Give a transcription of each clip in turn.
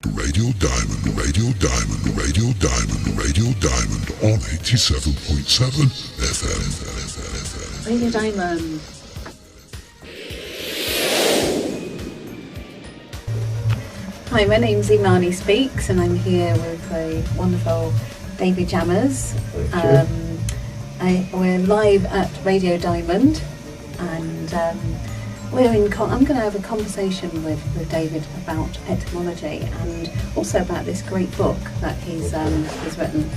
Radio Diamond on 87.7 FM. Radio Diamond. Hi, my name's Imani Speaks, and I'm here with a wonderful David Jammers. We're live at Radio Diamond, and I'm going to have a conversation with David about etymology and also about this great book that he's written.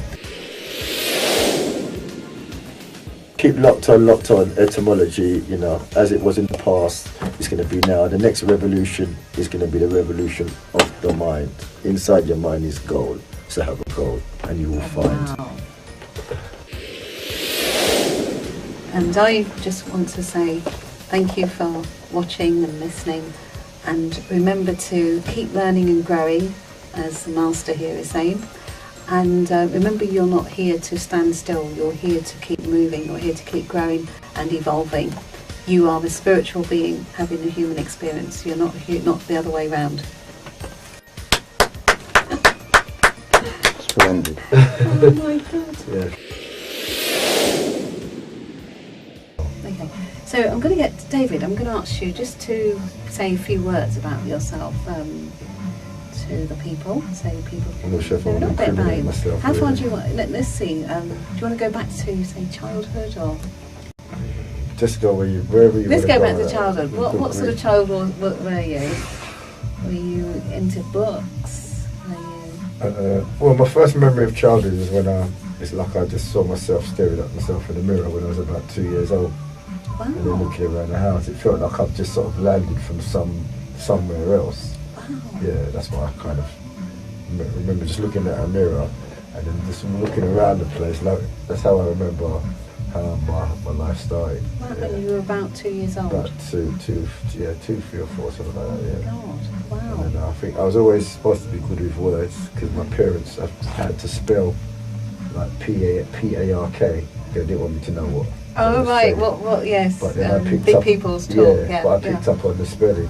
Keep locked on etymology, you know, as it was in the past, it's going to be now. The next revolution is going to be the revolution of the mind. Inside your mind is gold, so have a goal and you will find. Wow. And I just want to say thank you for watching and listening, and remember to keep learning and growing, as the master here is saying. And remember, you're not here to stand still, you're here to keep moving, you're here to keep growing and evolving. You are a spiritual being having a human experience, you're not the other way round. Splendid. Oh my God. Yeah. Okay, so I'm going to get to David. I'm going to ask you just to say a few words about yourself to the people. So people I'm not sure if I know a want bit to about incriminate you. myself. How far really. do you want? Let's see. Do you want to go back to say childhood or? Just go wherever you Let's want go back to with that. childhood. What sort of child were you? Were you into books? Were you? Well, my first memory of childhood is when it's like I just saw myself staring at myself in the mirror when I was about 2 years old. Wow. And then looking around the house, it felt like I've just sort of landed from somewhere else. Wow. Yeah, that's why I kind of remember just looking at a mirror and then just looking around the place. Like that's how I remember how my life started. Wow, Yeah. when you were about 2 years old. About two, 3 or 4, something like that. Yeah. God, wow. And then I think I was always supposed to be good with words because my parents had to spell like P-A-R-K. They didn't want me to know what. Oh I was right, saying. what? Yes. But then I picked big up, people's talk. Yeah, but I picked up on the spelling,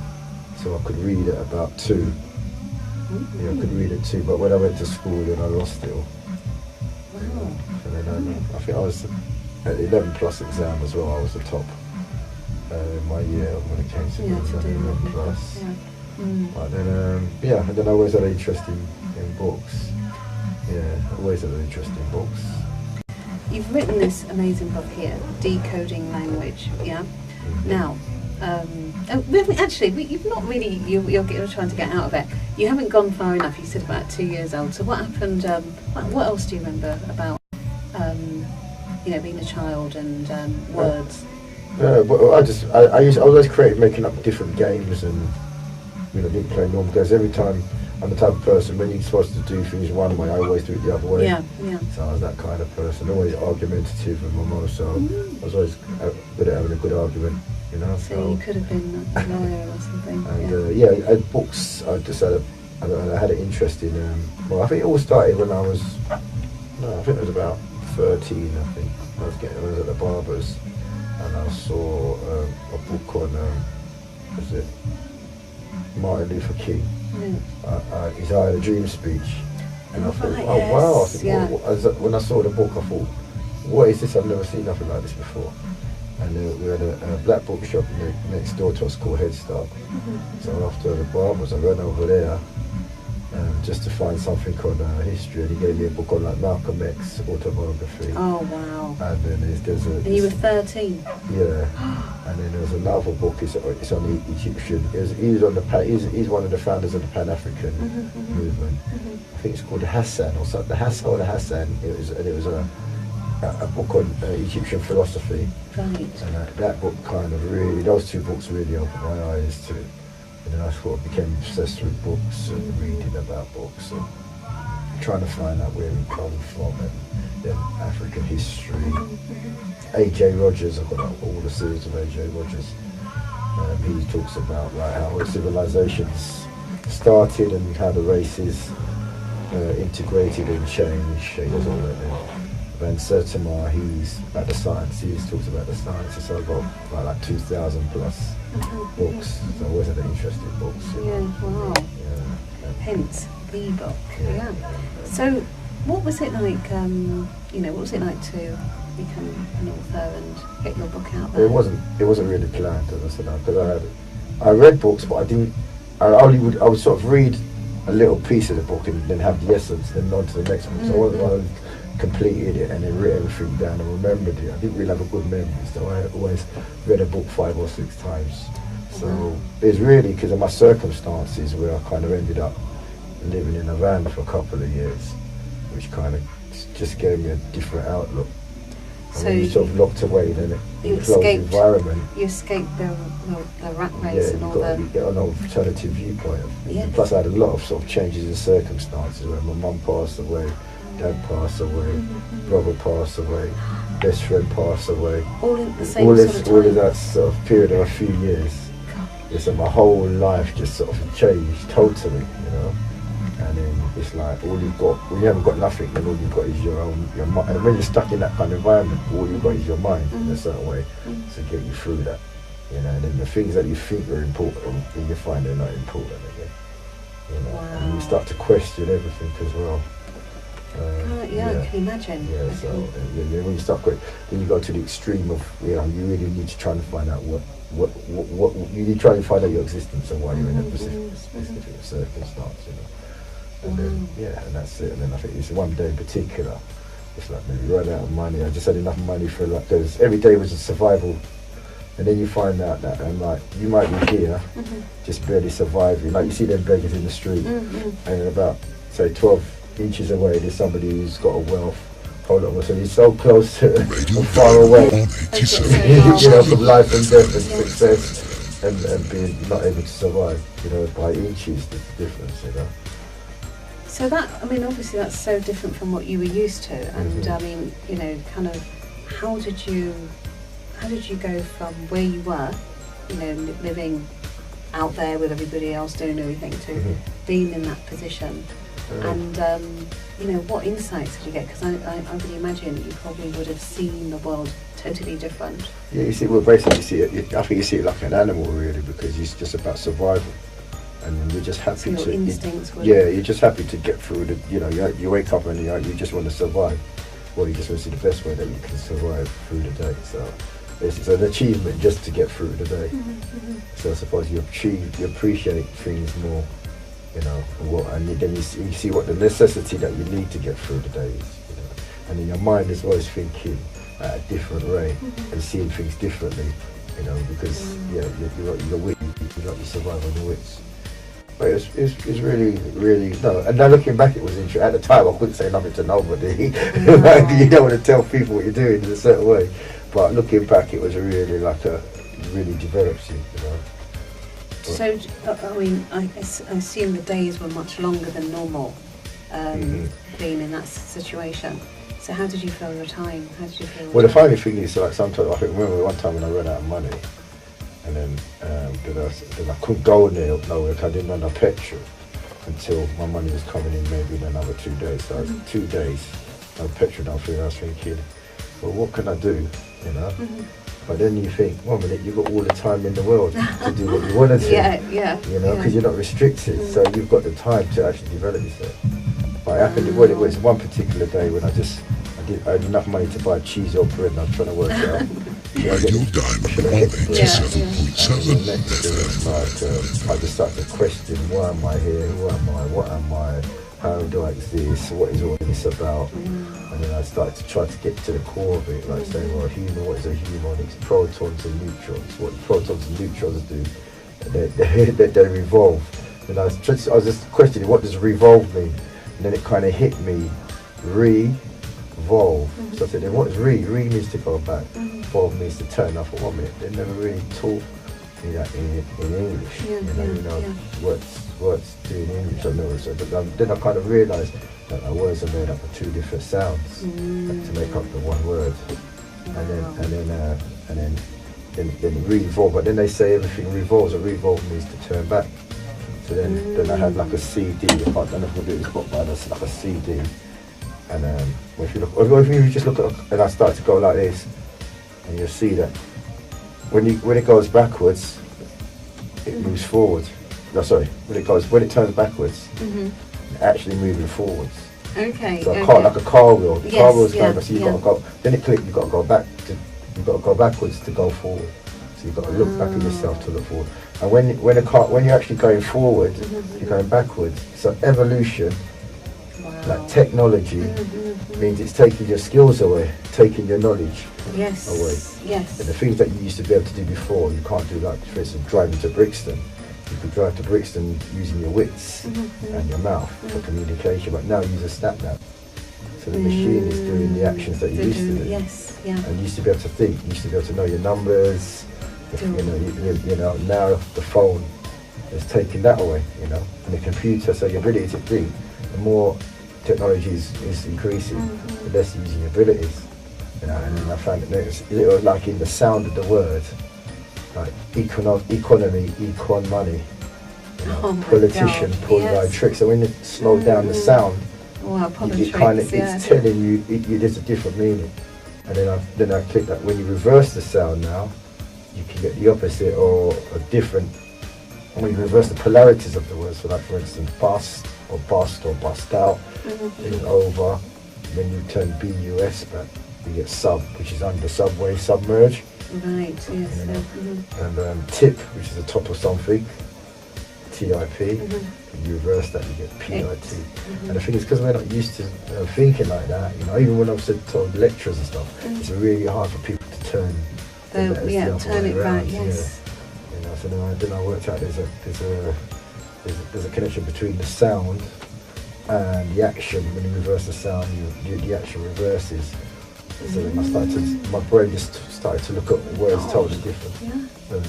so I could read it about 2. Mm-hmm. Yeah, I could read it too. But when I went to school, then I lost it all. Wow. And then I think I was at the 11 plus exam as well. I was the top in my year when it came to to do 11 plus. Yeah. Mm. But then and then I always had an interest in books. Yeah, always had an interest in books. You've written this amazing book here, Decoding Language. Yeah. Mm-hmm. Now, you've not really. You're trying to get out of it. You haven't gone far enough. You said about 2 years old. So what happened? What else do you remember about being a child and words? Yeah, but I was always creative, making up different games, and didn't play normal games. Every time I'm the type of person when you're supposed to do things one way, I always do it the other way. Yeah. So I was that kind of person, always argumentative and my mum, so I was always good at having a good argument, So you could have been a lawyer or something. And books. I just had I had an interest in. I think it all started when I was. I think it was about 13. I think I was at the barber's, and I saw a book on was it Martin Luther King. Yeah. His I Had a Dream speech, and I thought, Right, oh yes, wow! I think, yeah. when I saw the book, I thought, what is this? I've never seen nothing like this before. And we had a black bookshop next door to us called Head Start. Mm-hmm. So after the barbers, I ran over there just to find something on history, and he gave me a book on like Malcolm X autobiography. Oh wow. And then there's And you were 13. Yeah, and then there's another book. It's on the Egyptian. He's one of the founders of the Pan African movement. I think it's called the Hassan or something. The Hassan. It was a book on Egyptian philosophy. Right. And that book those 2 books really opened my eyes to it. And then I sort of became obsessed with books and reading about books and trying to find out where we come from and then African history. A.J. Rogers, I've got all the series of A.J. Rogers. He talks about how civilizations started and how the races integrated and changed. He does all that there. Van Sertima, he's about the science. He talks about the science. So I've got like 2,000 plus books. So I always had an interest in books. Yeah, wow. Yeah. Hence the book. Yeah. So, what was it like? What was it like to become an author and get your book out there? It wasn't really planned, as I said, because I read books, but I would sort of read a little piece of the book and then have the essence, then on to the next one. So I wasn't completed it and then written everything down and remembered it. I didn't really have a good memory, so I always read a book 5 or 6 times. So it's really because of my circumstances where I kind of ended up living in a van for a couple of years, which kind of just gave me a different outlook. So you sort of locked away in an enclosed environment. You escaped the rat race and all that. You get an alternative viewpoint. Yes. Plus I had a lot of sort of changes in circumstances where my mum passed away, dad passed away, brother passed away, best friend passed away. All in the same all sort of time? All of that sort of period of a few years. Yeah, so my whole life just sort of changed totally, you know. And then it's like all you've got, when you haven't got nothing, then all you've got is your mind. And when you're stuck in that kind of environment, all you've got is your mind in a certain way to get you through that. You know, and then the things that you think are important, then you find they're not important again. You know, and you start to question everything as well. I can imagine. Yeah, so when you start then you go to the extreme of, you really need to try and find out what you need to try and find out your existence and why you're in a specific circumstance, you know. And then, and that's it. And then I think it's one day in particular, it's like maybe run out of money. I just had enough money for because every day was a survival. And then you find out that, and like, you might be here, just barely surviving. Like you see them beggars in the street, and about, say, 12 inches away, there's somebody who's got a wealth. Hold on, so he's so close to and far away, from life and death and success, and being not able to survive, by inches, the difference, So that, obviously that's so different from what you were used to, and kind of, how did you go from where you were, living out there with everybody else doing everything, to being in that position, and what insights did you get? Because I would imagine you probably would have seen the world totally different. Yeah, you see, well, basically, I think you see it like an animal, really, because it's just about survival. And you're just happy so your instincts were... you're just happy to get through the, you wake up and you just want to survive. Well, you just want to see the best way that you can survive through the day. So it's an achievement just to get through the day. So I suppose you appreciate things more, and then you see what the necessity that you need to get through the day is. And then your mind is always thinking at a different rate and seeing things differently, because you survive on your wits. But it's really, really, no. And now looking back, it was interesting. At the time, I couldn't say nothing to nobody. You don't want to tell people what you're doing in a certain way. But looking back, it was really really develops you, So, I assume the days were much longer than normal, being in that situation. So how did you fill your time? How did you feel? Well, the funny thing is, sometimes I remember one time when I ran out of money. And then I couldn't go nowhere because I didn't have no petrol until my money was coming in maybe in another 2 days. So 2 days, no petrol, nothing. I was thinking, well, what can I do, But then you think, 1 minute, you've got all the time in the world to do what you want to do. Because you're not restricted, so you've got the time to actually develop yourself. But it was one particular day when I had enough money to buy cheese or bread and I was trying to work it out. Radio Diamond on 87.7 FM. I just started to question, why am I here? Who am I? What am I? How do I exist? What is all this about? And then I started to try to get to the core of it, like saying, well, human, what is a human? It's protons and neutrons. What protons and neutrons do, they revolve. And I was just questioning, what does revolve mean? And then it kind of hit me, revolve. So I said, then what is re? Re means to go back. Volve means to turn. I thought, 1 minute, they never really taught me that in English. Words do in English. I know. So then I kind of realised that our words are made up of 2 different sounds to make up the one word. And then revolve. But then they say everything revolves. A revolve means to turn back. So then I had like a CD. I don't know if we'll do this, but it's like a CD. And if you just look at, and I start to go like this, and you'll see that when it goes backwards, it moves forward. No, sorry, when it turns backwards, actually moving forwards. Okay. So a okay. car, like a car wheel. The car Yes, wheel's going, yeah, so you've yeah. got to go. Then it click. You've got to go back. You've got to go backwards to go forward. So you've got to look back at yourself to look forward. And when you're actually going forward, you're going backwards. So evolution, like technology, means it's taking your skills away, taking your knowledge away. Yes. And the things that you used to be able to do before, you can't do. Like, for instance, driving to Brixton. You could drive to Brixton using your wits and your mouth for communication, but now you use a stat nav. So the machine is doing the actions that you used to do. Yes, yeah. And you used to be able to think. You used to be able to know your numbers. You know. Now the phone is taking that away. You know, and the computer. So your ability to think, the more technology is increasing, the less using your abilities. You know, and then I found it like in the sound of the word. Like economy, econ money, you know, politician, line trick. So when you slow down the sound, it's telling you there's a different meaning. And then I click that when you reverse the sound now, you can get the opposite or a different. When you reverse the polarities of the words, so like for instance, bust or bust out is over. When you turn BUS back, you get sub, which is under, subway, submerge. Right, yes. You know? And tip, which is the top of something, TIP. You reverse that, you get PIT. And the thing is, because we're not used to thinking like that, you know, even when I've told lectures and stuff, it's really hard for people to turn. Turn it back. Yes. Yeah. You know, so then I worked out there's a connection between the sound and the action. When you reverse the sound, the action reverses. So then my brain just started to look at words totally different. And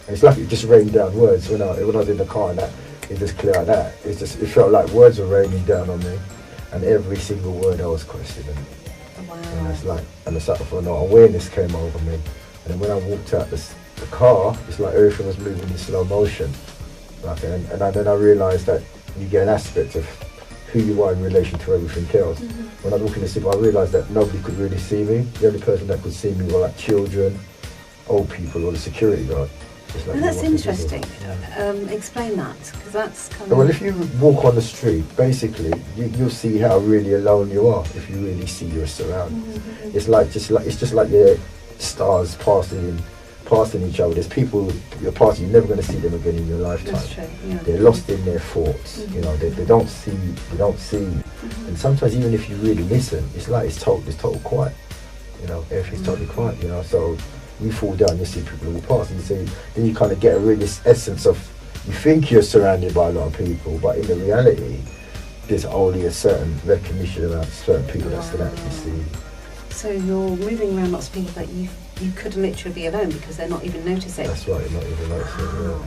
it's like it just rained down words when I was in the car and that it just cleared like that. It felt like words were raining down on me, and every single word I was questioning. Wow. And it's like, and the sort of awareness came over me. And then when I walked out the car, it's like everything was moving in slow motion. Like, and then I realised that you get an aspect of who you are in relation to everything else. When I was walking the city, I realised that nobody could really see me. The only person that could see me were like children, old people, or the security guard. Like, that's interesting. Explain that, because that's kind of... Well, if you walk on the street, basically, you'll see how really alone you are if you really see your surroundings. It's just like your stars passing each other. There's people you're passing, you're never going to see them again in your lifetime. That's true, yeah. They're lost in their thoughts. You know, they don't see. And sometimes even if you really listen, it's like it's total quiet. You know, everything's totally quiet. You know, so you fall down, you see people walk past, and then you kind of get a really essence of. You think you're surrounded by a lot of people, but in the reality, there's only a certain recognition about certain people that still actually see. So you're moving around lots of people that you could literally be alone because they're not even noticing. That's right, you're not even noticing.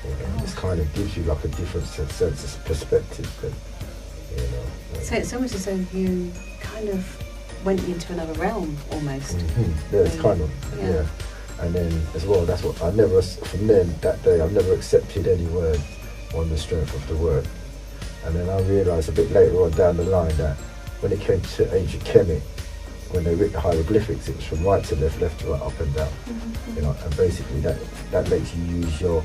Yeah. This kind of gives you like a different sense of perspective. Than, you know. So it's almost as though you kind of went into another realm almost. Yeah, it's kind of, yeah. And then as well, that's what I never, from then, that day, I've never accepted any word on the strength of the word. And then I realised a bit later on down the line that when it came to ancient Kemet, when they wrote the hieroglyphics, it was from right to left, left to right, up and down. You know, and basically that lets you use your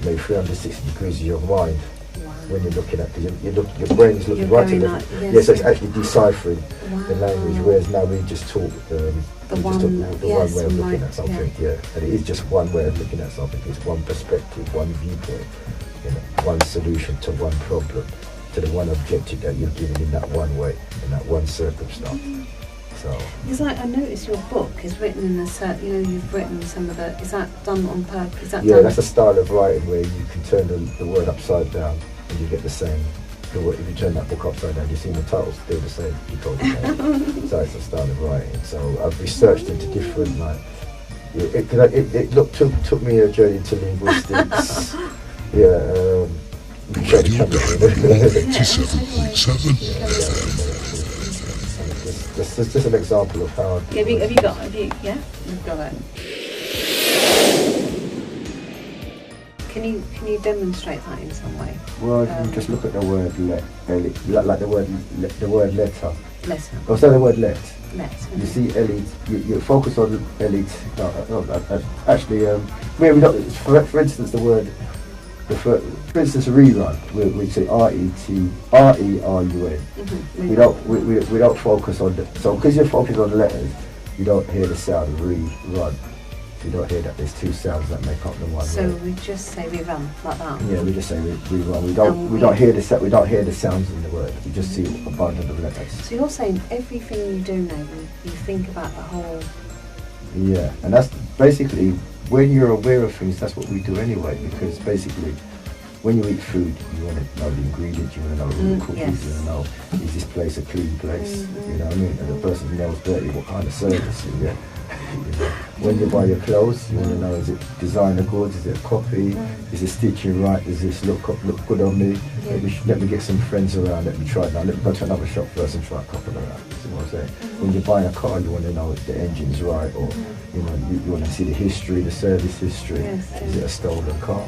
maybe 360 degrees of your mind when you're looking at, because your brain is looking right to left. So it's actually deciphering the language, whereas now we just talk the one way of looking at something. And it is just one way of looking at something. It's one perspective, one viewpoint, you know, one solution to one problem, to the one objective that you're given in that one way, in that one circumstance. So it's like I noticed your book is written in a certain, you know, you've written some of the, is that done on purpose? Is that done? That's a style of writing where you can turn the word upside down and you get the same. If you turn that book upside down, you see the titles still the same. So it's a style of writing. So I've researched into different, like, it took me a journey into linguistics. Radio Diamond 87.7 This is just an example of how... Have you got it. Can you demonstrate that in some way? Well, if you just look at the word like the word letter. Letter. Or say the word let. Let. You see elite, you focus on elite. Actually, for instance, the for instance, rerun, we say R-E-R-U-N. We don't focus on the, so because you're focused on the letters, you don't hear the sound of rerun. You don't hear that there's two sounds that make up the one So word. we just say rerun like that. Yeah, we just say rerun. We don't hear the sounds in the word. We just see a bundle of letters. So you're saying everything you do now, you think about the whole. Yeah, and that's basically when you're aware of things. That's what we do anyway. Because basically, when you eat food, you want to know the ingredients. You want to know who cooked it. Yes. You want to know, is this place a clean place? You know what I mean? And the person knows dirty, what kind of service. Yeah. You know, when you buy your clothes, you want to know, is it designer goods, is it a copy, is it stitching right, does this look good on me? Let me get some friends around, let me try it now, let me go to another shop first and try a couple around. See what I'm saying? When you're buying a car, you want to know if the engine's right, or you know, you want to see the history, the service history, is it a stolen car?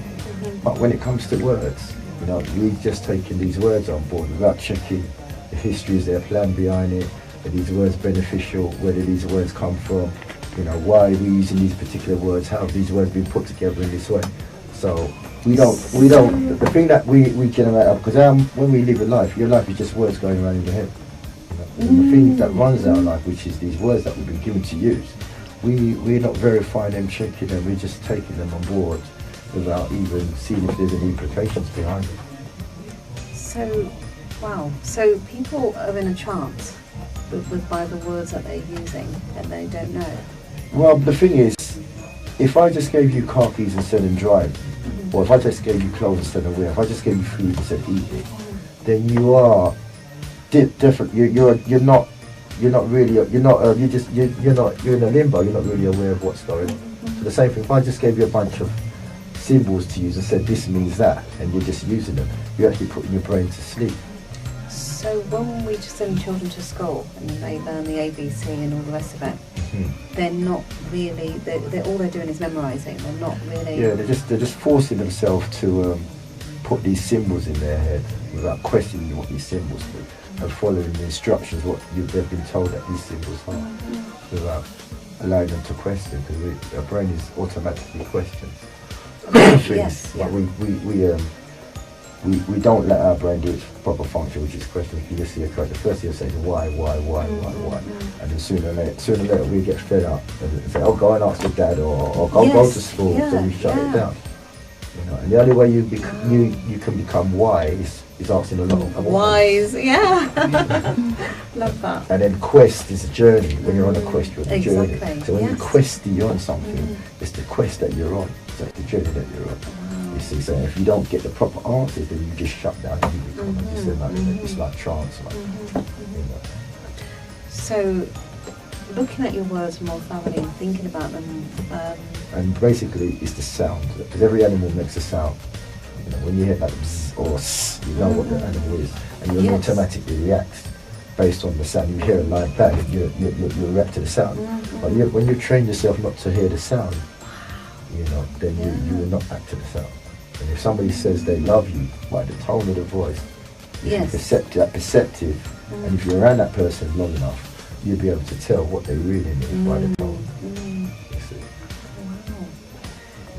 But when it comes to words, you know, we've just taken these words on board without checking the history, is there a plan behind it, are these words beneficial, where did these words come from? You know, why are we using these particular words? How have these words been put together in this way? So we don't. The thing that we generate up, because when we live a life, your life is just words going around in your head. You know? And the thing that runs our life, which is these words that we've been given to use, we're not verifying them, checking them. We're just taking them on board without even seeing if there's any implications behind it. So, wow. So people are in a trance by the words that they're using and they don't know. Well, the thing is, if I just gave you car keys instead of drive, or if I just gave you clothes instead of wear, if I just gave you food instead of eating, then you are different. You're not in a limbo. You're not really aware of what's going on. So the same thing. If I just gave you a bunch of symbols to use and said this means that, and you're just using them, you're actually putting your brain to sleep. So when we just send children to school and they learn the ABC and all the rest of it, they're not really. They're all they're doing is memorising. They're not really. Yeah, they're just forcing themselves to put these symbols in their head without questioning what these symbols do and following the instructions they've been told that these symbols are, without allowing them to question, because our brain is automatically questions. Yes. Like we don't let our brain do its proper function, which is questioning. You just see a question. First you're saying why, and then sooner or later we get fed up and say, oh, go and ask your dad, or go to school, so we shut it down. You know, and the only way you can become wise is asking a lot of wise. Love that. And then quest is a journey. When you're on a quest, you're on a journey. So when you quest beyond something, it's the quest that you're on. So it's the journey that you're on. You see, so if you don't get the proper answers, then you just shut down and you become it's like trance. You know. So looking at your words more thoroughly and thinking about them. And basically, it's the sound, because every animal makes a sound. You know, when you hear that bzz or s, you know what the animal is, and you automatically react based on the sound. You hear it like that, you react to the sound. But when you train yourself not to hear the sound, you know, then you will not act to the sound. And if somebody says they love you by the tone of the voice, if you're perceptive, and if you're around that person long enough, you'll be able to tell what they really mean by the tone. You see.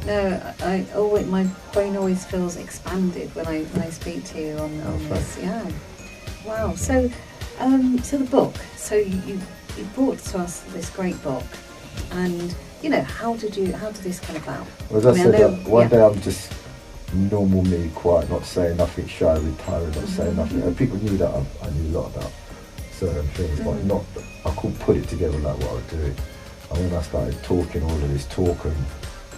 No, my brain always feels expanded when I speak to you on this. Yeah. Wow. So, the book. So you brought to us this great book, and you know, how did this come about? Well, as I said, one day I'm just normal me, quiet, not saying nothing, shy, retired, not saying nothing. And people knew that I knew a lot about certain things, but not. I couldn't put it together like what I was doing. And when I started talking all of this talk, and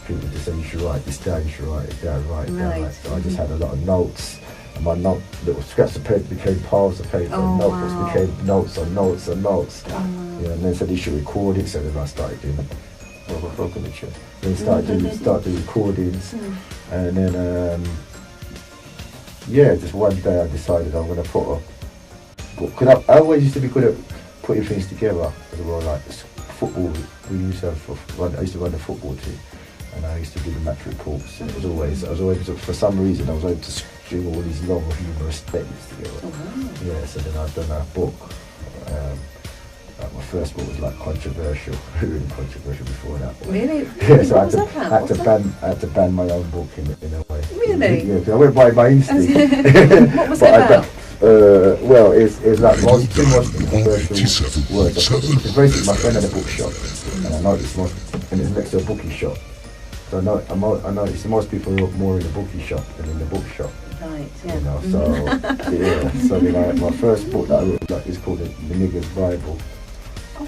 people just said, you should write this down, you should write it down, write it down. So I just had a lot of notes, and my little scraps of paper became piles of paper, and notebooks became notes on notes on notes. Yeah, and then said you should record it, so then I started doing it. Then start doing recordings, and then just one day I decided I'm going to put a book. Cause I always used to be good at putting things together as well, like football. I used to run the football team, and I used to do the match reports. And I was always for some reason I was able to string all these long humorous statements together. Yeah, so then I've done a book. My first book was like controversial, really controversial before that one. Really? Yeah, so I had to ban my own book in a way. Really? Yeah, because I went by instinct. What was it about? Well, it's like two most controversial words. It's basically my friend had a bookshop, and I noticed and it's next to a bookie shop. So I noticed most people are more in the bookie shop than in the bookshop. Right, yeah. You know, so yeah. So like, my first book that I wrote is called the Nigger's Bible. Oh,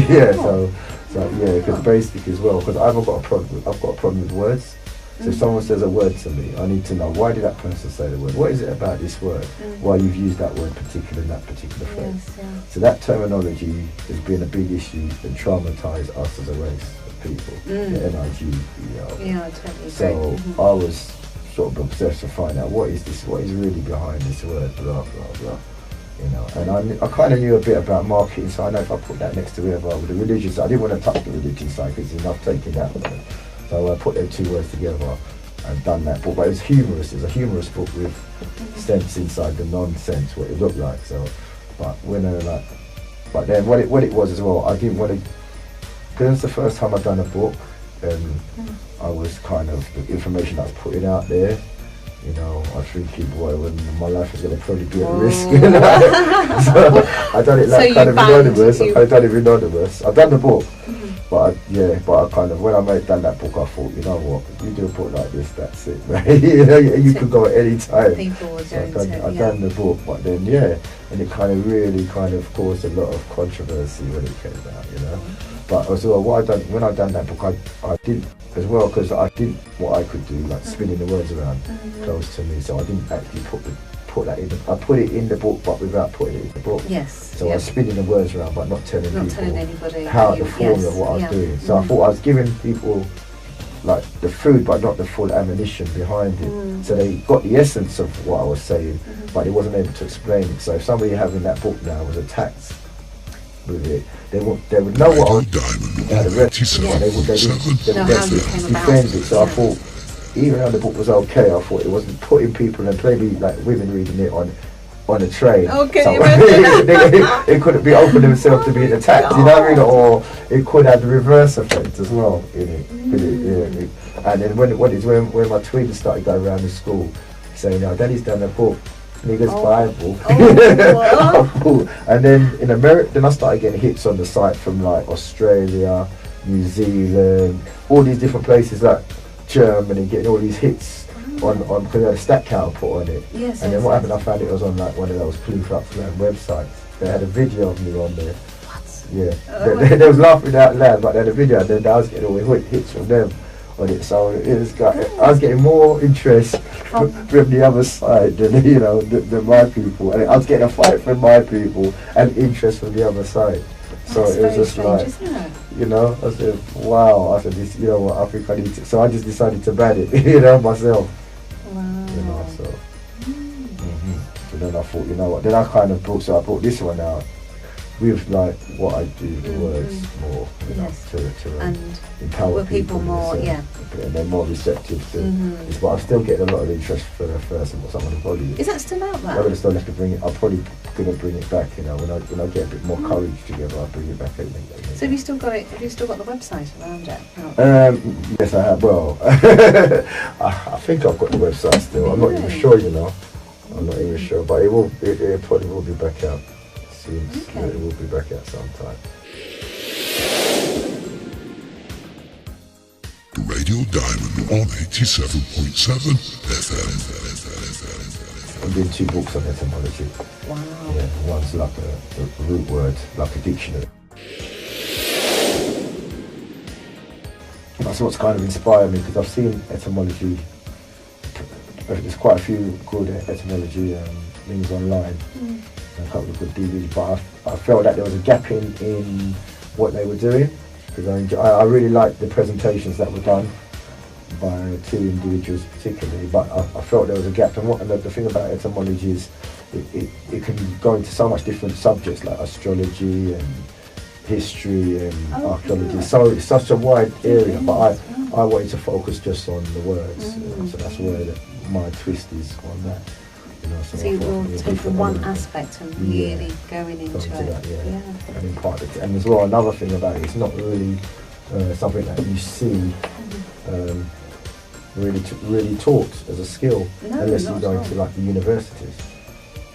Yeah. So yeah, because basically as well, because I've got a problem with words. So if someone says a word to me, I need to know, why did that person say the word? What is it about this word? Why you've used that word in that particular phrase? Yes, yeah. So that terminology has been a big issue and traumatised us as a race of people. The NIG. Yeah, I totally agree. So I was sort of obsessed to find out what is really behind this word, blah blah blah. You know, and I kind of knew a bit about marketing, so I know if I put that next to whoever with the religion side, I didn't want to touch the religion side because it's enough taking that one. So I put them two words together and done that book. But it was humorous. It was a humorous book with sense inside the nonsense, what it looked like. So, but but then what it was as well, I didn't want to, because it's the first time I'd done a book, and I was kind of, the information I was putting out there, you know, I was thinking, boy, when my life is going to probably be at risk. You know? So I done it like kind of anonymous. I done it anonymous. I've done the book. But I kind of, when I done that book, I thought, you know what, you do a book like this, that's it, right? You know, you could go at any time. People were So going I've done the book, but then, and it kind of really caused a lot of controversy when it came out, you know. But also, when I done that book, I didn't, as well, because I didn't what I could do, like spinning the words around close to me, so I didn't actually put that in. I put it in the book, but without putting it in the book. Yes. So I was spinning the words around, but not telling anybody how the formula of what I was doing. So I thought I was giving people like the food, but not the full ammunition behind it. So they got the essence of what I was saying, but they wasn't able to explain it. So if somebody having that book now was attacked with it, they would know what I was doing. They would defend it. So I thought, even though the book was okay, I thought it wasn't putting people, and maybe like women reading it on a train. Okay, so they couldn't be open themselves to being attacked, you know what I mean? Or it could have the reverse effect as well in it. And then when my twins started going around the school saying, "No, Daddy's done a book, Nigger's Bible." And then in America, then I started getting hits on the site from like Australia, New Zealand, all these different places like Germany, getting all these hits on because they had a stat count put on it. Yes, and then what happened, I found it was on like one of those Ku Klux Klan websites. They had a video of me on there. What? Yeah. They was laughing out loud, but they had a video, and then I was getting all the hits from them on it. So I was getting more interest from the other side than than my people, and I was getting a fight from my people and interest from the other side. So That's it was just strange, like, isn't it? I said, wow. I said, this, you know what, I think I need to. So I just decided to ban it, myself. Wow. So. So then I thought, you know what, then I kind of I brought this one out with like what I do, the words more, to empower people more, and they're more receptive to this. But I'm still getting a lot of interest for the first and some of the volumes. Is that still out there? I'm going to still have to bring it. I'm probably going to bring it back. When I get a bit more courage together, I'll bring it back. So have you still got it? Have you still got the website around it? Yes, I have. Well, I think I've got the website still. I'm not even sure. I'm not even sure, but it probably will be back out soon. Okay. It will be back out sometime. Radio Diamond on 87.7 FM. I'm doing 2 books on etymology. Wow. Yeah, one's like a root word, like a dictionary. That's what's kind of inspired me, because I've seen etymology. There's quite a few good etymology things online, and a couple of good DVDs, but I felt that there was a gap in what they were doing, because I really liked the presentations that were done by 2 individuals particularly, but I felt there was a gap. And the thing about etymology is it can go into so much different subjects like astrology and history and archaeology. So it's such a wide area, but I wanted to focus just on the words, so that's where my twist is on that. So you will take from one aspect and really going into it. And impart it. And as well, another thing about it, it's not really something that you see really taught as a skill No, unless not you go at all. into like the universities.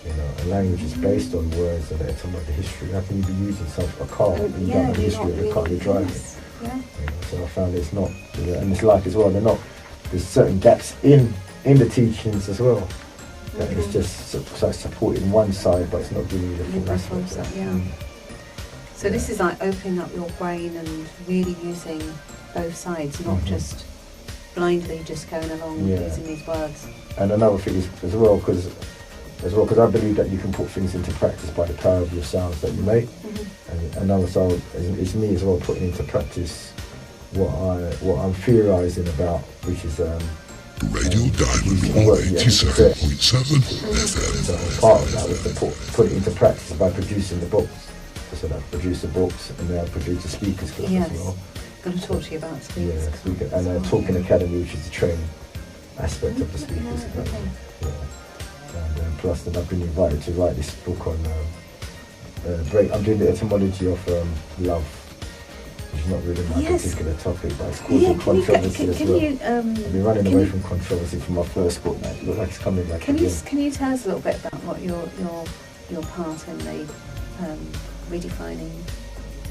You know, a language is based on words and the etymology, the history. How can you be using a car and you don't know the history of the car you're driving? Yes. Yeah. You know, so I found it's not, and it's like as well, there's certain gaps in the teachings as well. That it's just so supporting one side, but it's not giving you the full aspect. Yeah. So this is like opening up your brain and really using both sides, not just blindly just going along using these words. And another thing is as well, because I believe that you can put things into practice by the power of your sounds that you make. And also, it's me as well putting into practice what I'm theorising about, which is Radio Diamond on 87.7 FM. So part of that was to put it into practice by producing the books. So that I produce the books and then I produce the speakers club as well. Going to talk to you about speakers. Yeah, speaker, and then Talking Academy, which is the training aspect of the speakers club. Yeah. And plus, then I've been invited to write this book on I'm doing the etymology of love, which is not really my particular topic, but it's causing controversy as well. I've been running away from controversy from my first book now. It looks like it's coming back again. Can you tell us a little bit about what your part in the redefining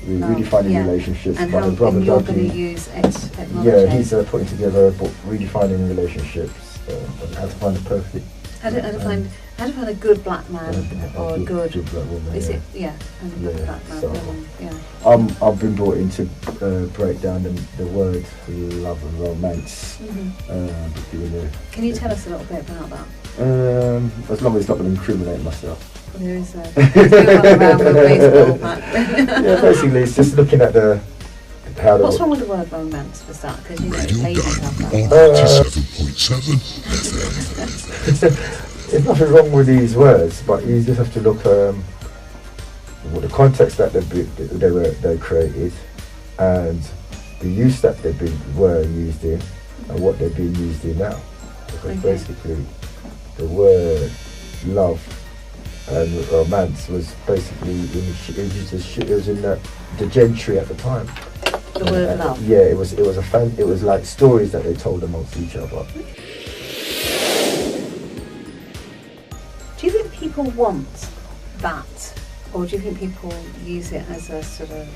relationships? And by how the brother you're Dudley. going to use etymology? Yeah, he's putting together a book, redefining relationships, how to find the perfect. How to find a good black man or a good black woman. Is it? Yeah, and a good black man. So, Woman, yeah. I've been brought in to break down the word love and romance. Can you tell us a little bit about that? As long as it's not going to incriminate myself. There is a around with baseball bat. Yeah, basically it's just looking at What's wrong with the word romance for start? Because Radio ladies have Diamond that. on 87.7 FM. There's nothing wrong with these words, but you just have to look what the context that they created and the use that were used in and what they're being used in now. Because basically the word love and romance was basically it was in the gentry at the time. The word love. Yeah, it was like stories that they told amongst each other. Do you think people want that, or do you think people use it as a sort of,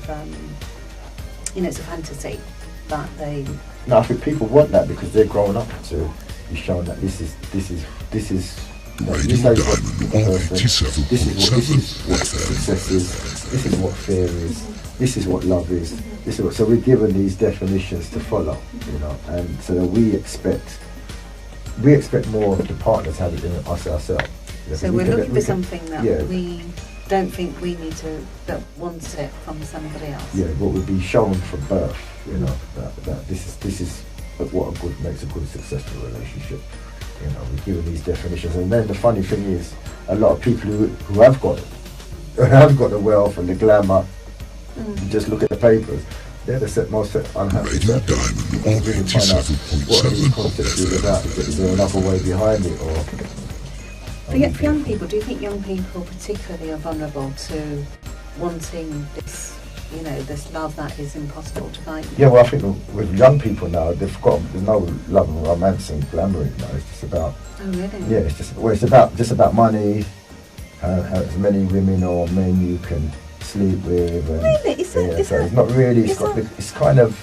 it's a fantasy that they? No, I think people want that because they're growing up to be shown that this is. Radio Diamond on 87.7 This is what success is. This is what fear is. This is what love is. So we're given these definitions to follow, and so that we expect more of the partners have it than us ourselves. So we're looking for something that we don't think we need to, that wants it from somebody else. Yeah, what would be shown from birth, that this is what makes a good successful relationship. We're given these definitions, and then the funny thing is, a lot of people who have got it, have got the wealth and the glamour, you just look at the papers, they're the most unhappy. Radio Diamond on 87.7 FM. Is there another way behind it, or? For young people, do you think young people particularly are vulnerable to wanting this, this love that is impossible to find? Yeah, well, I think with young people now, there's no love and romance and glamour now. It's just about. Oh really? Yeah, it's about money, as many women or men you can sleep with. And, really? It's not really. It's kind of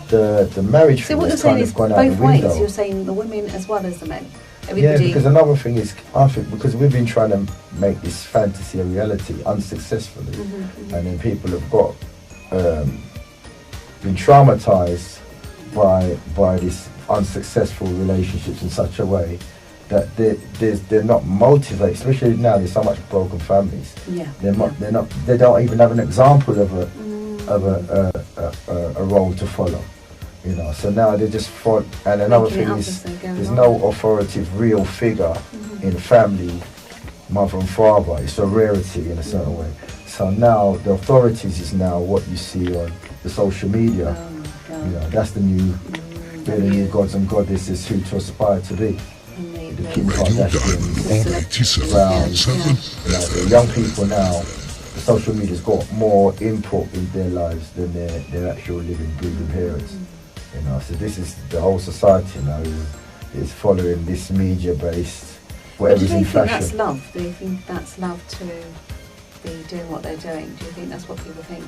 the marriage. So what you're saying is both ways. You're saying the women as well as the men. Yeah, because another thing is, I think, because we've been trying to make this fantasy a reality unsuccessfully, and then people have got been traumatized by these unsuccessful relationships in such a way that they're not motivated. Especially now, there's so much broken families. Yeah, they don't even have an example of a role to follow. So now they just fought, and another thing is there's no authoritative real figure in the family, mother and father. It's a rarity in a certain way. So now the authorities is now what you see on the social media. That's the new gods and goddesses who to aspire to be. The Kim Kardashians, the young people now. The social media's got more input in their lives than their actual living, breathing parents. You know, so this is the whole society now is following this media-based, whatever's in fashion. Do you think that's love? Do you think that's love to be doing what they're doing? Do you think that's what people think?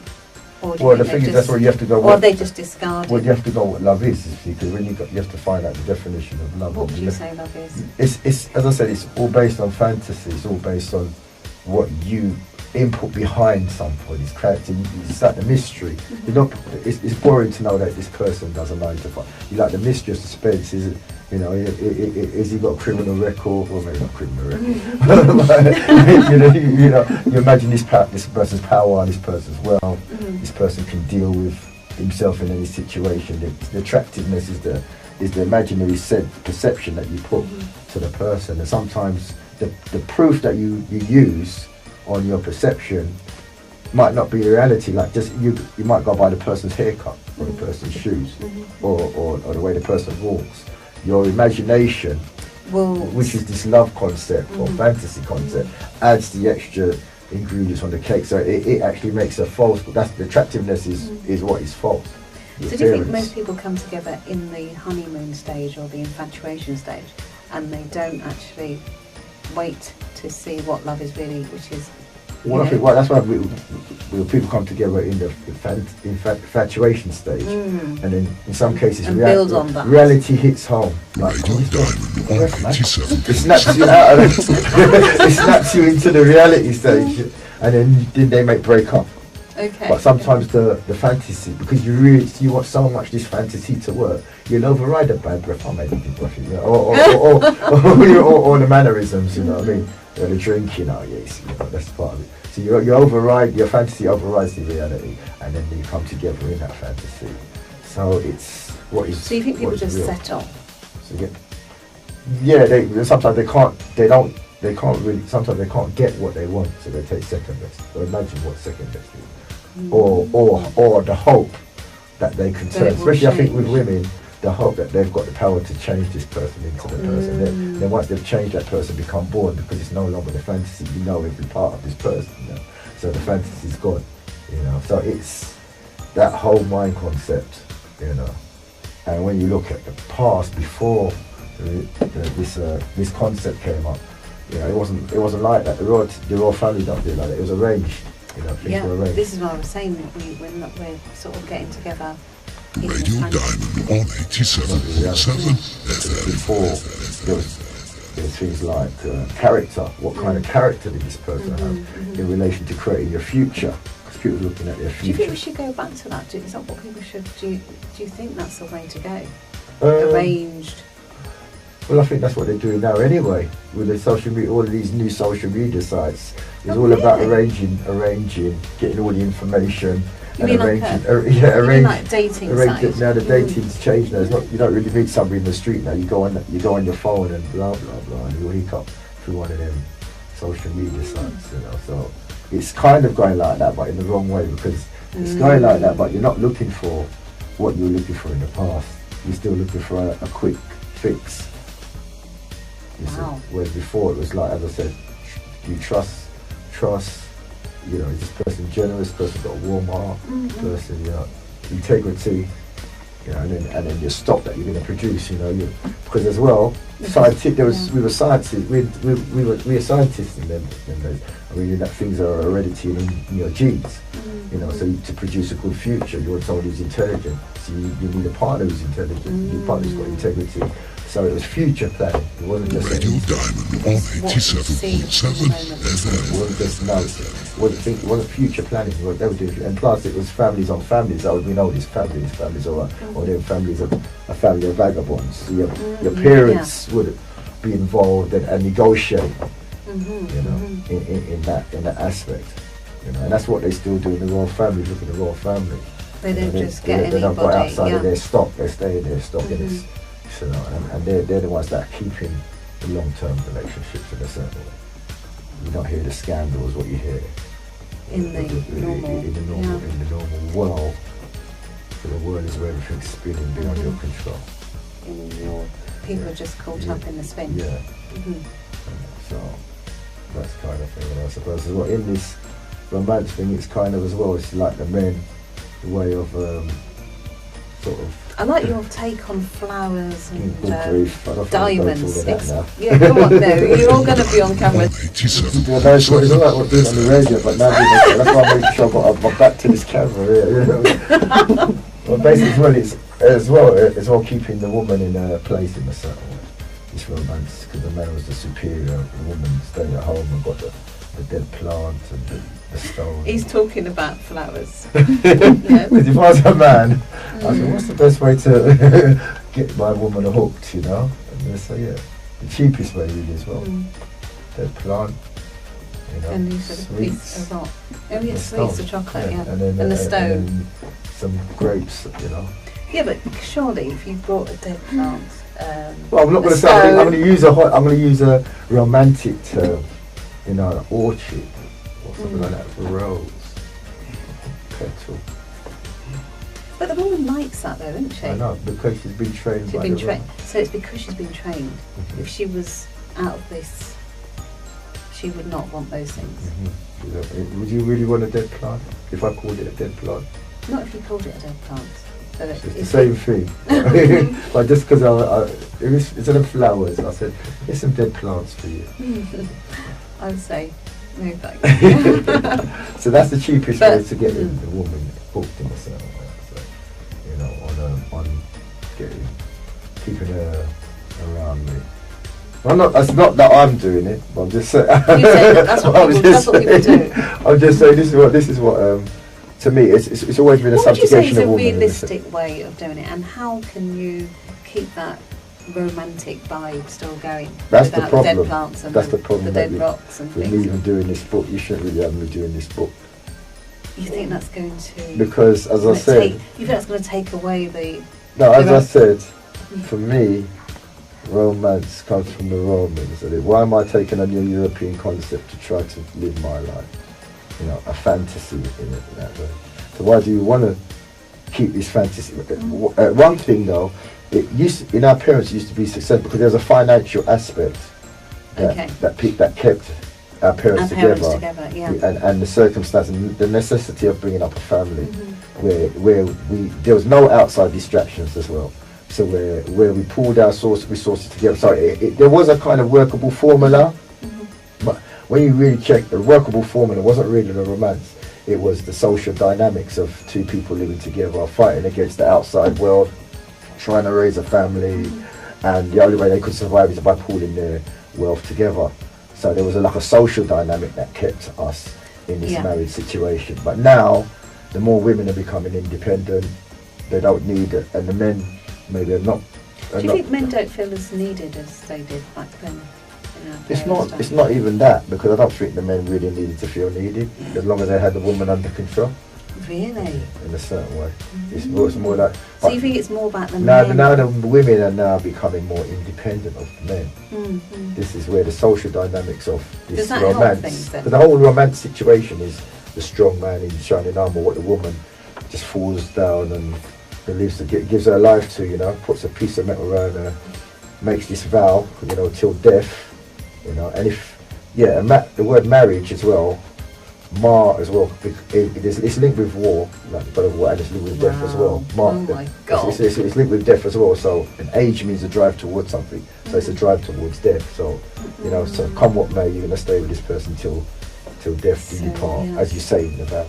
Or do Well, you the think thing is, that's where you have to go. Or they just discard Well, it? you have to go what love is, because when you have to find out the definition of love. What would you say love is? It's as I said, it's all based on fantasy. It's all based on what you input behind somebody's character. It's like the mystery. You know, it's boring to know that this person does a 9 to 5. You like the mystery of suspense. Is it? You know, is he got a criminal record? Well, maybe not criminal record. you imagine this person's power and this person's wealth. This person can deal with himself in any situation. The attractiveness is the imaginary perception that you put to the person, and sometimes the proof that you use on your perception might not be the reality. Like just you might go by the person's haircut or the person's shoes or the way the person walks. Your imagination, which is this love concept or fantasy concept, adds the extra ingredients on the cake. So it actually makes a false. That's the attractiveness is what is false. So do you think most people come together in the honeymoon stage or the infatuation stage, and they don't actually wait to see what love is really, which is? Well, I think that's why people come together in the infatuation stage, and then in some cases build on that. Reality hits home. Like, it snaps you out of it snaps you into the reality stage, and then they may break up. Okay. But sometimes the fantasy, because you want so much this fantasy to work, you'll override the bad breath. I made people brush it, or the mannerisms, you know what I mean? The drinking, yes, that's part of it. So your fantasy overrides the reality, and then you come together in that fantasy. So it's what is. So you think people just real. set off? So they sometimes they can't really. Sometimes they can't get what they want, so they take second best. So imagine what second best is, or the hope that they can turn. Especially, I think with women, the hope that they've got the power to change this person into the person. Then once they've changed that person, become bored because it's no longer the fantasy. You know every part of this person. You know? So the fantasy's gone. You know. So it's that whole mind concept. You know. And when you look at the past before this concept came up, you know, it wasn't like that. The royal family don't do it like that. It was arranged. You know, things were arranged. This is what I was saying. We're sort of getting together. Radio Diamond on 87.7 FM. Before there was things like character. What kind of character did this person have in relation to creating your future? Because people are looking at their future. Do you think we should go back to that? Is that what people should do? Do you think that's the way to go? Arranged. Well, I think that's what they're doing now anyway. With the social media, all of these new social media sites, it's all about arranging, getting all the information. You mean like dating sites? Now the dating's changed. Now it's not, you don't really meet somebody in the street now. You go on your phone and blah blah blah, and you hook up through one of them social media sites. You know, so it's kind of going like that, but in the wrong way, because it's going like that, but you're not looking for what you were looking for in the past. You're still looking for a quick fix. Wow. Whereas before it was like, as I said, do you trust, you know, is this person generous, person got a warm heart, person, you know, integrity, you know, and then your stock that you're going to produce, you know, because as well, we were scientists, we are scientists in them days. I mean, that things are hereditary in your genes, you know, so to produce a good future, you want someone who's intelligent, so you need a partner who's intelligent, your partner's got integrity. So it was future planning. It wasn't just Radio Diamond on 87.7 FM. It wasn't just it wasn't future planning. What they were doing, and plus it was families on families. So we know these families, or their families are a family of vagabonds. So your parents would be involved and negotiate. You know, in that aspect. You know, and that's what they still do in the royal family. Look at the royal family. They don't just get anybody. They don't go outside of their stock. They stay in their stock, you know, and they're the ones that are keeping the long-term relationships in a certain way. You don't hear the scandals, what you hear in the normal world. So the world is where everything's spinning beyond your control. People are just caught up in the spin. Yeah. So that's kind of thing, I suppose. As well, in this romance thing, it's kind of as well. It's like the men, the way of sort of. I like your take on flowers and Brief. I don't diamonds. think I'll go Yeah, come on, no, you're all going to be on camera. 87. yeah, no, it's all right on the radio, but now that's why I'm making sure I've got my back to this camera here. You know? Well, basically, it's well keeping the woman in her place in a certain way. It's romance, because the man was the superior, the woman staying at home and got the dead plant and the stone. He's talking about flowers. Because if I was a man, I said, what's the best way to get my woman hooked, you know? And they say, yeah, the cheapest way really as well. Dead plant, you know, And you said a piece of rock. Oh yeah, sweets, the chocolate, yeah. And, then, and the stone. And then some grapes, you know. Yeah, but surely if you brought a dead plant, well, I'm not going to say. I'm going to use a romantic term, you know, an orchid or something like that. Rose, petal. But the woman likes that though, isn't she? I know, because she's been trained. So it's because she's been trained. If she was out of this, she would not want those things. Would you really want a dead plant? If I called it a dead plant? Not if you called it a dead plant. So it's the same thing. But just because instead of flowers, I said, there's some dead plants for you. I would say, no thanks. So that's the cheapest way to get the woman hooked in a certain way. So, you know, on keeping her around me. It's not that I'm doing it, but I'm just saying. You say that's what people do. I'm just saying this is what to me it's always been a subjugation of women. What would you say is a realistic way of doing it, and how can you keep that romantic vibe still going? That's the problem. The dead plants and the dead rocks and with things. me even doing this book, you shouldn't really have me doing this book. You think that's going to? Because as I said, you think that's going to take away the? No, as I said, for me, romance comes from the Romans. Why am I taking a new European concept to try to live my life? You know, a fantasy in it that way. So why do you want to keep this fantasy? One thing though, in our parents used to be successful because there's a financial aspect that kept our parents together, yeah. and the circumstance and the necessity of bringing up a family where there was no outside distractions as well. So where we pulled our resources together. So there was a kind of workable formula, but when you really check, the workable formula wasn't really the romance. It was the social dynamics of two people living together, fighting against the outside world, trying to raise a family, and the only way they could survive is by pooling their wealth together. So there was like a social dynamic that kept us in this married situation. But now, the more women are becoming independent, they don't need it, and the men maybe are not. Do you think men don't feel as needed as they did back then? It's not even that, because I don't think the men really needed to feel needed as long as they had the woman under control. Really? In a certain way. It's more like. So you think it's more about the men? Now the women are now becoming more independent of the men. This is where the social dynamics of this romance. Because the whole romance situation is the strong man in shining armour, what the woman just falls down and gives her life to, you know, puts a piece of metal around her, makes this vow, you know, till death. You know, and the word marriage as well, as well, it's linked with war, like the God of War, and it's linked with death as well. Oh my God. It's linked with death as well. So an age means a drive towards something. So it's a drive towards death. So you know, so come what may, you're gonna stay with this person till death do you part, as you say in the vow.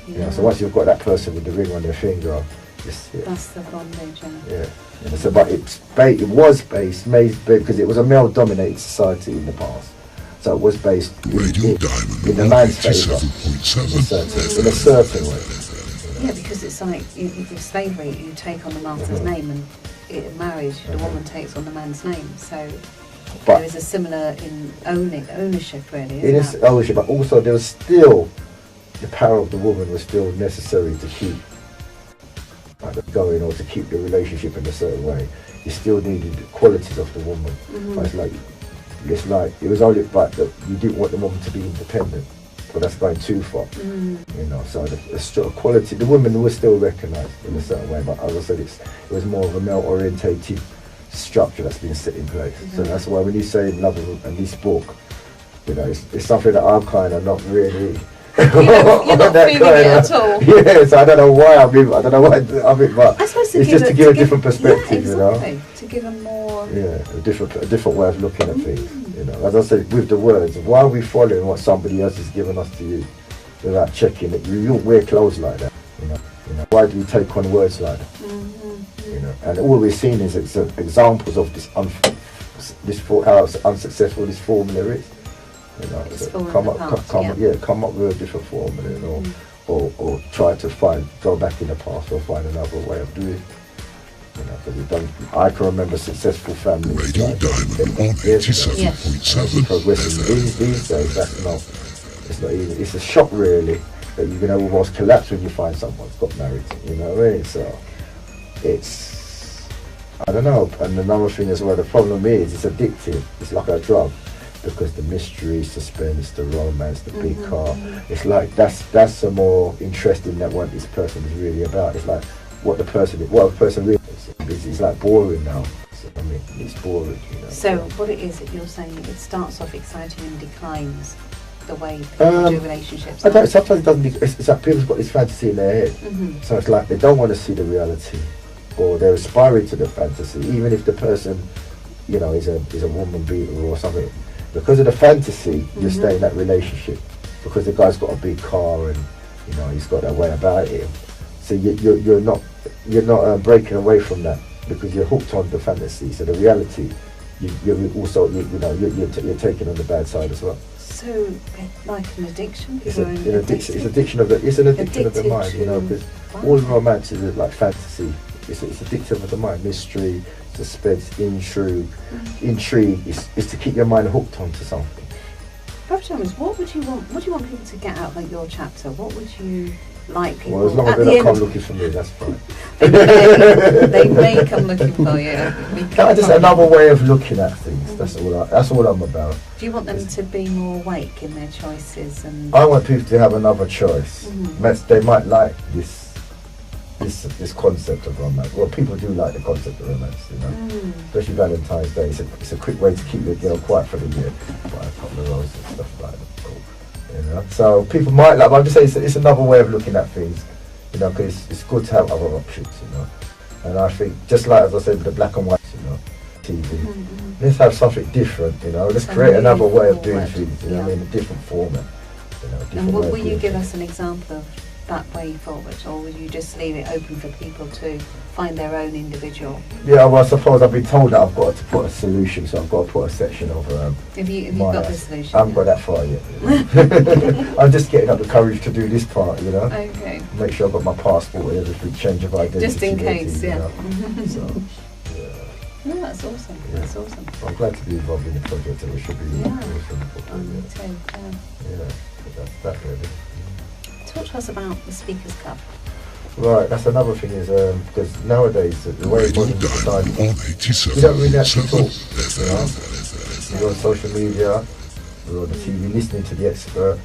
You know, so once you've got that person with the ring on their finger, that's the bondage. Yeah. So, but it was based because it was a male-dominated society in the past. So it was based in the man's favour, in a certain way. Yeah, because it's like with slavery, you take on the master's name, and in marriage, the woman takes on the man's name. So there is a similar in ownership, really. It is ownership, but also there was still the power of the woman was still necessary to keep going, or to keep the relationship in a certain way. You still needed the qualities of the woman. But it's like it was only but you didn't want the woman to be independent, but that's going too far. You know, so the quality, the woman was still recognised in a certain way, but as I said, it was more of a male orientated structure that's been set in place. So that's why when you say love and this book, you know, it's something that I'm kind of not really You're not feeling it at all. Yes, I don't know why I'm in, but I suppose it's just to give a different perspective, yeah, exactly. you know. To give a more a different way of looking at things. You know, as I said with the words, why are we following what somebody else has given us to use without checking it? We don't wear clothes like that. You know, why do we take on words like that? You know, and all we're seeing is examples of this how unsuccessful this formula is. You know, so come up with a different formula, you know, or try to go back in the past or find another way of doing it. You know, because I can remember successful families. Radio Diamond on 87.7 progressing these days, it's not easy. It's a shock really that you can almost collapse when you find someone's got married. You know what I mean? So it's, I don't know. And another thing as well, the problem is it's addictive. It's like a drug. Because the mystery, suspense, the romance, the big car, it's like that's a more interesting than what this person is really about. It's like what a person really is. It's like boring now. So, I mean, it's boring, you know. So what it is that you're saying, it starts off exciting and declines the way people do relationships. Sometimes it doesn't. It's like people's got this fantasy in their head. So it's like they don't want to see the reality, or they're aspiring to the fantasy, even if the person, you know, is a woman beater or something. Because of the fantasy, you stay in that relationship. Because the guy's got a big car and, you know, he's got that way about him. So you're not breaking away from that because you're hooked on the fantasy. So the reality, you're also you're taking on the bad side as well. So like an addiction. It's an addiction of the mind. You know, because all romance is like fantasy. It's addictive of the mind. Mystery, suspense, intrigue. Intrigue is to keep your mind hooked onto something. Brother Thomas, what would you want people to get out of your chapter? What would you like people? Well, as long as they don't come looking for me, that's fine. They may come looking for you. Just another way of looking at things. That's all I'm about. Do you want them to be more awake in their choices? And I want people to have another choice. They might like this concept of romance. Well, people do like the concept of romance, you know. Especially Valentine's Day. It's a quick way to keep your girl quiet for the year. Buy a couple of roses and stuff like that. Cool. You know. So people might like. But I'm just saying it's another way of looking at things, you know. Because it's good to have other options, you know. And I think just like as I said with the black and white, you know, TV. Let's have something different, you know. Let's create another way of doing things, you know. I mean, a different format, you know. And will you give us an example of that way forward, or will you just leave it open for people to find their own individual? Yeah, well, I suppose I've been told that I've got to put a solution, so I've got to put a section of. Have you got the solution? I haven't got that far yet. You know? I'm just getting up the courage to do this part, you know. Okay. Make sure I've got my passport and everything, change of identity. Just in case, you yeah. know? So, yeah. No, that's awesome. Yeah. That's awesome. I'm glad to be involved in the project, and it should be awesome. Me too. Yeah, that's really. Talk to us about the Speakers Club. Right, that's another thing is because nowadays the way modern society, we don't really actually talk. You know? We're on social media, we're on the TV listening to the expert,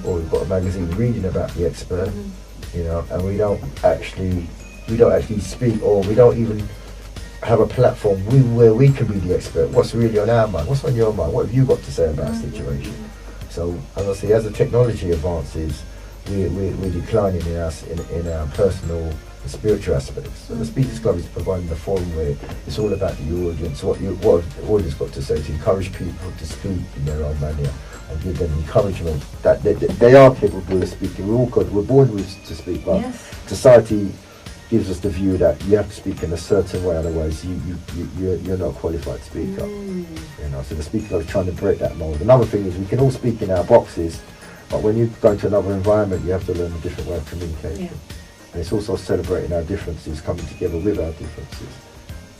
or we've got a magazine reading about the expert. You know, and we don't actually speak, or we don't even have a platform where we can be the expert. What's really on our mind? What's on your mind? What have you got to say about a situation? So, as I say, as the technology advances, we're declining in our personal and spiritual aspects. So the Speakers Club is providing a forum where it's all about the audience, what the audience got to say, to encourage people to speak in their own manner and give them encouragement that they are capable of speaking. We're born to speak, but society gives us the view that you have to speak in a certain way, otherwise you're not qualified to speak up. You know, so the Speakers Club is trying to break that mold. Another thing is we can all speak in our boxes, but when you go into another environment, you have to learn a different way of communicating. And it's also celebrating our differences, coming together with our differences.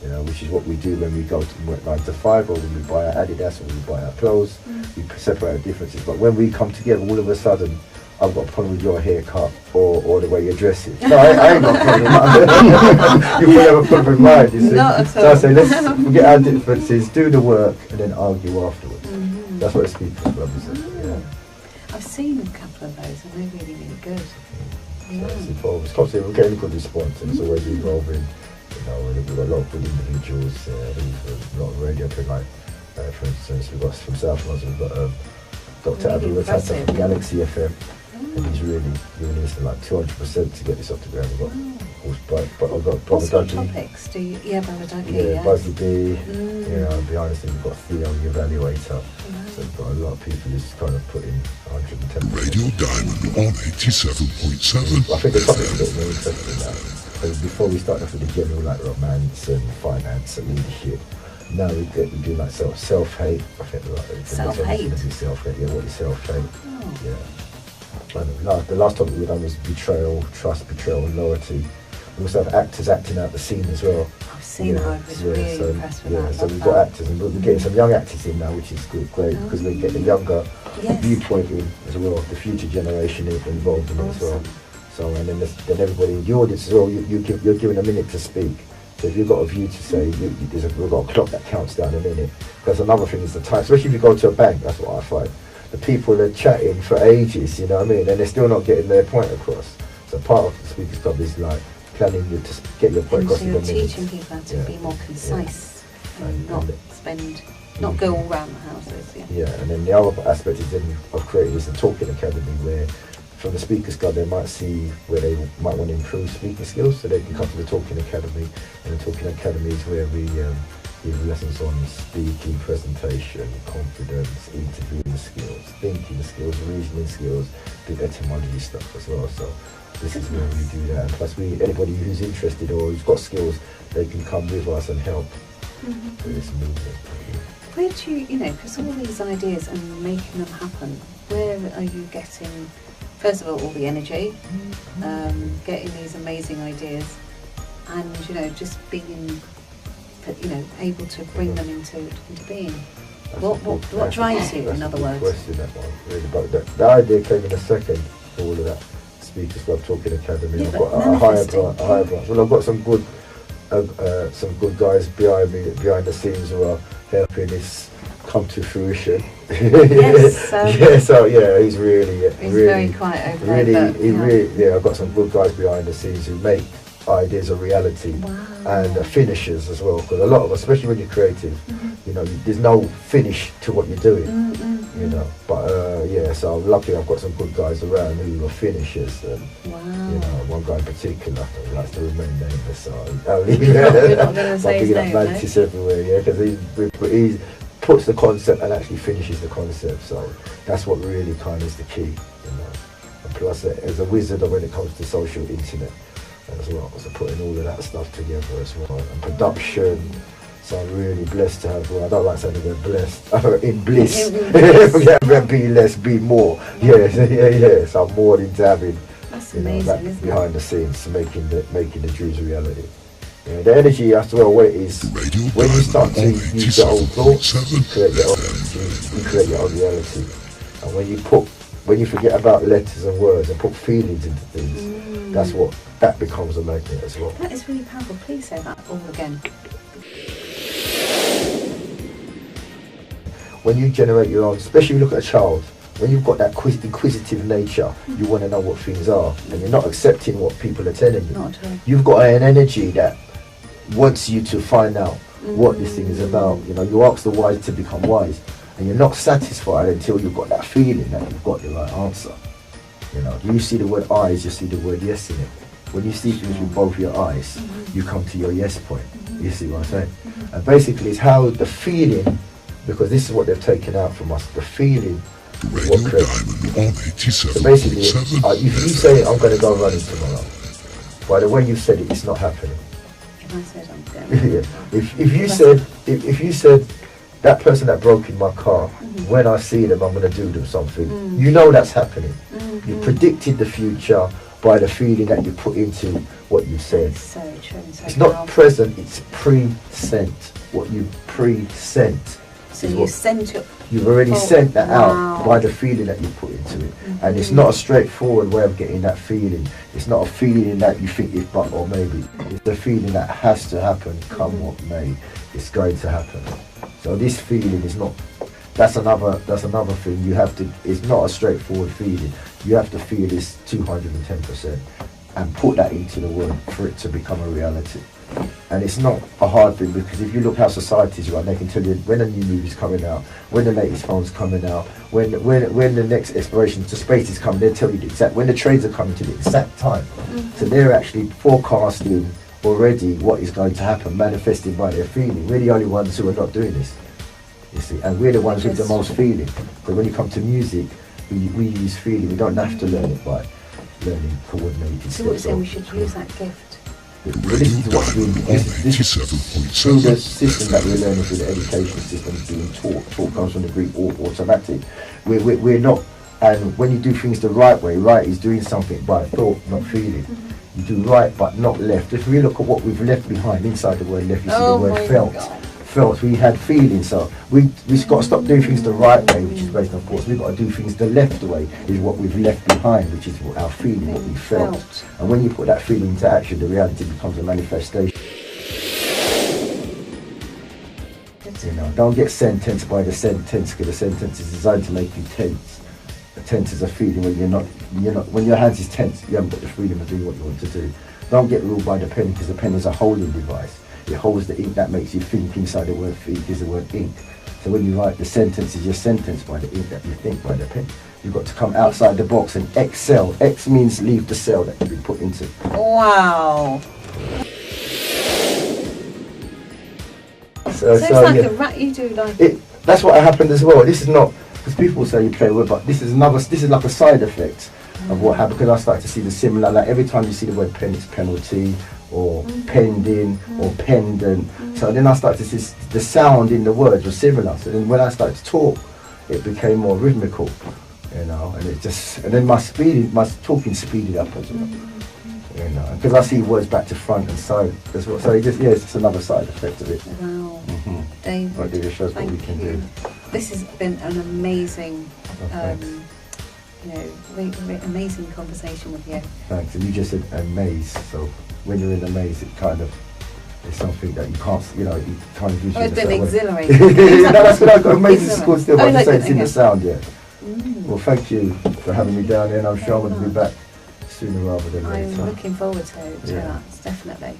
You know, which is what we do when we go to work 9 to 5, or when we buy our Adidas, or when we buy our clothes. We separate our differences. But when we come together, all of a sudden, I've got a problem with your haircut or the way you're dressing. No, I ain't got a problem. You will have a problem with mine, you see. Not at all. So I say, let's forget our differences, do the work, and then argue afterwards. That's what a Speakers Club is. I've seen a couple of those and they're really, really good. It's constantly we're getting good response, and it's always involving, you know, we've got a lot of good individuals, a lot of radio, like, for instance, we've got from South London, we've got Dr. Abu Ratata from Galaxy FM. and he's really giving this like 200% to get this off the ground. I've got What sort of Dudley. topics do you? Yeah, Baradagi. Yeah, Buzzy B. You know, behind the scenes we've got Theo, the evaluator. So we've got a lot of people who's kind of put in 110%. Radio Diamond on 87.7 I think the topic's a FM. bit more interesting now. So before we start off with the general like romance and finance and leadership, now we do like self-hate. I think like Self-hate? Self-hate, yeah, what is self-hate? Oh. Yeah. And the last topic we done was betrayal, trust, betrayal, and loyalty. We also have actors acting out the scene as well. I've seen that. I was really impressed with that. So we've got actors, and we're getting some young actors in now, which is great, because we get the younger viewpoint in as well, the future generation involved in it as well. So, and then everybody in the audience as well, you're given a minute to speak. So if you've got a view to say, we've got a clock that counts down a minute. Because another thing is the time, especially if you go to a bank, that's what I find. The people are chatting for ages, you know what I mean, and they're still not getting their point across. So part of the Speakers Club is like planning you to get your point across So in a you're minute. teaching people how to be more concise and not go all round the houses. Yeah, and then the other aspect is then of creating this talking academy where from the Speakers Club they might see where they might want to improve speaking skills, so they can come to the talking academy, and the talking academy is where we give lessons on speaking, presentation, confidence, interviewing skills, thinking skills, reasoning skills, big etymology stuff as well. So this is where we do that, and plus anybody who's interested or who's got skills, they can come with us and help with this movement. Where do you because all these ideas and making them happen, where are you getting, first of all the energy, getting these amazing ideas, and just being, able to bring them into being? What drives you, in other words? Question, that one, really, but the idea came in a second for all of that. Speakers Club Talking Academy. Yeah, I've but got a higher branch. Well, I've got some good guys behind the scenes who are helping this come to fruition. Yes. He's really very quiet over there. I've got some good guys behind the scenes who make ideas a reality. Wow. And finishers as well, because a lot of us, especially when you're creative, there's no finish to what you're doing. So I'm lucky I've got some good guys around who are finishers, and one guy in particular who likes to remain nameless, so I'll leave it. You're not going to say his name, Mantis everywhere, because he puts the concept and actually finishes the concept, so that's what really kind of is the key, And plus, as a wizard when it comes to social internet as well, so putting all of that stuff together as well, and production. So I'm really blessed to have, I don't like saying we're blessed, in bliss. Be less, be more. Yeah. So I'm more into having, that's amazing, isn't behind it? the scenes, making the dreams a reality. Yeah, the energy as well is when you start to use your own thoughts, you create your own reality. And when you forget about letters and words and put feelings into things, that becomes a magnet as well. That is really powerful. Please say that all again. When you generate your own, especially if you look at a child, when you've got that inquisitive nature, you want to know what things are, and you're not accepting what people are telling you. Not at all. You've got an energy that wants you to find out what this thing is about. You ask the wise to become wise, and you're not satisfied until you've got that feeling that you've got the right answer. You see the word eyes, you see the word yes in it. When you see things with both your eyes, you come to your yes point. You see what I'm saying? And basically it's how the feeling, because this is what they've taken out from us, the feeling is what creates. So basically, if you say I'm going to go running tomorrow, by the way you said it, it's not happening. If I said I'm going If you said that person that broke in my car, when I see them I'm going to do them something, that's happening. You predicted the future by the feeling that you put into what you said. So true. It's not present, it's pre-sent. What you pre-sent. So you've already sent that out by the feeling that you put into it. And it's not a straightforward way of getting that feeling. It's not a feeling that you think if but or maybe. It's a feeling that has to happen, come what may. It's going to happen. So this feeling is not, that's another thing. You have to, it's not a straightforward feeling. You have to feel this 210% and put that into the world for it to become a reality. And it's not a hard thing, because if you look how societies run, they can tell you when a new movie's coming out, when the latest phone's coming out, when the next exploration to space is coming. They'll tell you the exact, when the trains are coming, to the exact time. So they're actually forecasting already what is going to happen, manifested by their feeling. We're the only ones who are not doing this, you see, and we're the ones with the most feeling. So when you come to music, we use feeling. We don't have to learn it by learning coordinated So what you're steps. saying, we should use that gift? This is what's being, this is through the system that we're learning, through the education system being taught comes from the Greek automatic. We're not, and when you do things the right way, right is doing something by thought, not feeling. You do right but not left. If we look at what we've left behind inside the word left, you see the word felt. Felt, we had feelings, so we've got to stop doing things the right way, which is based on thoughts. We've got to do things the left way, is what we've left behind, which is what our feeling, what we felt. And when you put that feeling into action, the reality becomes a manifestation. You know, don't get sentenced by the sentence, because the sentence is designed to make you tense. A tense is a feeling when you're not, when your hands is tense, you haven't got the freedom of doing what you want to do. Don't get ruled by the pen, because the pen is a holding device. It holds the ink that makes you think. Inside the word think is the word ink. So when you write the sentence, is your sentence by the ink that you think by the pen. You've got to come outside the box and excel. X means leave the cell that you've been put into. Wow. So it's like a rat, you do like that's what happened as well. This is not, because people say you play with, but this is like a side effect of what happened, because I start to see the similar, like every time you see the word pen, it's penalty, or pending, or pendant. So then I started to see the sound in the words was similar. So then when I started to talk, it became more rhythmical, you know, and it just, and then my talking speeded up as well, you know, because I see words back to front and side as well. So it just, it's just another side effect of it. Wow. David, Right, it shows what we can do. This has been an amazing, amazing conversation with you. Thanks. And you just said amaze. So when you're in a maze, it kind of is something that you can't, you know, you kind of use. It's been exhilarating. No, that's what I've got. Amazing school still, but I like say it's in it, the sound, yeah. Well, thank you for having me down there, and I'm sure I'm going to be back sooner rather than later. I'm looking forward to that, definitely.